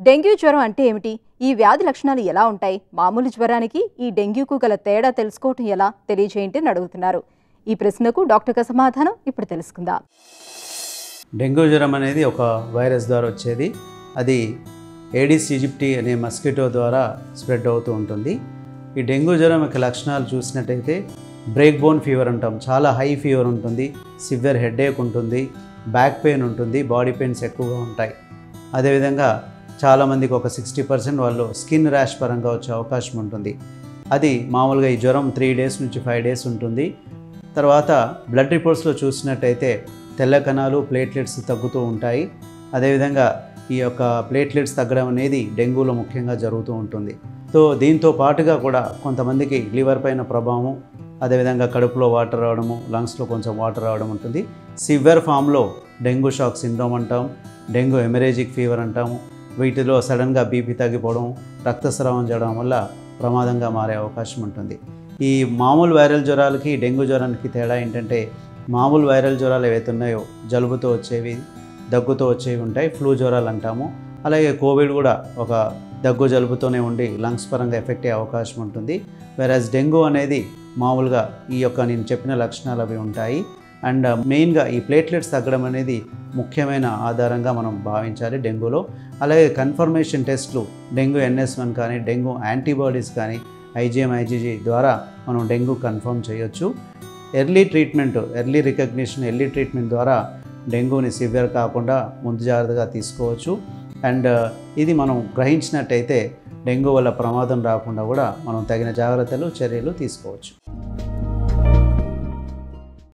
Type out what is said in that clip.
Dengue జ్వరం అంటే ఏమిటి? ఈ వ్యాధి లక్షణాలు ఎలా ఉంటాయి? మామూలు జ్వరానికి ఈ డెంగ్యూకు గల తేడా తెలుసుకోవటం ఎలా? తెలియజేయండి అని అడుగుతున్నారు. ఈ ప్రశ్నకు డాక్టర్ సమాధానం ఇప్పుడు తెలుసుకుందాం. డెంగ్యూ జ్వరం అనేది ఒక వైరస్ ద్వారా వచ్చేది. అది ఏడిస్ ఈజిప్టి అనే మస్కిటో ద్వారా స్ప్రెడ్ అవుతూ ఉంటుంది. ఈ డెంగ్యూ జ్వరం యొక్క లక్షణాలు చూసినట్టయితే బ్రేక్ బోన్ ఫీవర్ అంటాం. చాలా హై ఫీవర్ ఉంటుంది, సివియర్ హెడేక్ ఉంటుంది, బ్యాక్ పెయిన్ ఉంటుంది, బాడీ పెయిన్స్ ఎక్కువగా ఉంటాయి. అదేవిధంగా చాలామందికి ఒక 60% వాళ్ళు స్కిన్ ర్యాష్ పరంగా వచ్చే అవకాశం ఉంటుంది. అది మామూలుగా ఈ జ్వరం 3 days నుంచి 5 days ఉంటుంది. తర్వాత బ్లడ్ రిపోర్ట్స్లో చూసినట్టయితే తెల్ల కణాలు ప్లేట్లెట్స్ తగ్గుతూ ఉంటాయి. అదేవిధంగా ఈ యొక్క ప్లేట్లెట్స్ తగ్గడం అనేది డెంగ్యూలో ముఖ్యంగా జరుగుతూ ఉంటుంది. సో దీంతో పాటుగా కూడా కొంతమందికి లివర్ పైన ప్రభావం, అదేవిధంగా కడుపులో వాటర్ రావడము, లంగ్స్లో కొంచెం వాటర్ రావడం ఉంటుంది. సివియర్ ఫామ్లో డెంగ్యూ షాక్ సిండ్రోమ్ అంటాం, డెంగ్యూ హెమరేజిక్ ఫీవర్ అంటాము. వీటిలో సడన్గా బీపీ తగ్గిపోవడం, రక్తస్రావం చేయడం వల్ల ప్రమాదంగా మారే అవకాశం ఉంటుంది. ఈ మామూలు వైరల్ జ్వరాలకి డెంగ్యూ జ్వరానికి తేడా ఏంటంటే, మామూలు వైరల్ జ్వరాలు ఏవైతే ఉన్నాయో జలుబుతో వచ్చేవి, దగ్గుతో వచ్చేవి ఉంటాయి, ఫ్లూ జ్వరాలు అంటాము. అలాగే కోవిడ్ కూడా ఒక దగ్గు జలుబుతోనే ఉండి లంగ్స్ పరంగా ఎఫెక్ట్ అయ్యే అవకాశం ఉంటుంది. వెరాజ్ డెంగ్యూ అనేది మామూలుగా ఈ యొక్క నేను చెప్పిన లక్షణాలు అవి ఉంటాయి. అండ్ మెయిన్గా ఈ ప్లేట్లెట్స్ తగ్గడం అనేది ముఖ్యమైన ఆధారంగా మనం భావించాలి డెంగ్యూలో. అలాగే కన్ఫర్మేషన్ టెస్ట్లు డెంగ్యూ NS1 కానీ, డెంగ్యూ యాంటీబాడీస్ కానీ, IgM IgG ద్వారా మనం డెంగ్యూ కన్ఫర్మ్ చేయొచ్చు. Early treatment, early recognition, early treatment ద్వారా డెంగ్యూని సివియర్ కాకుండా ముందు జాగ్రత్తగా తీసుకోవచ్చు. అండ్ ఇది మనం గ్రహించినట్టయితే డెంగ్యూ వల్ల ప్రమాదం రాకుండా కూడా మనం తగిన జాగ్రత్తలు, చర్యలు తీసుకోవచ్చు.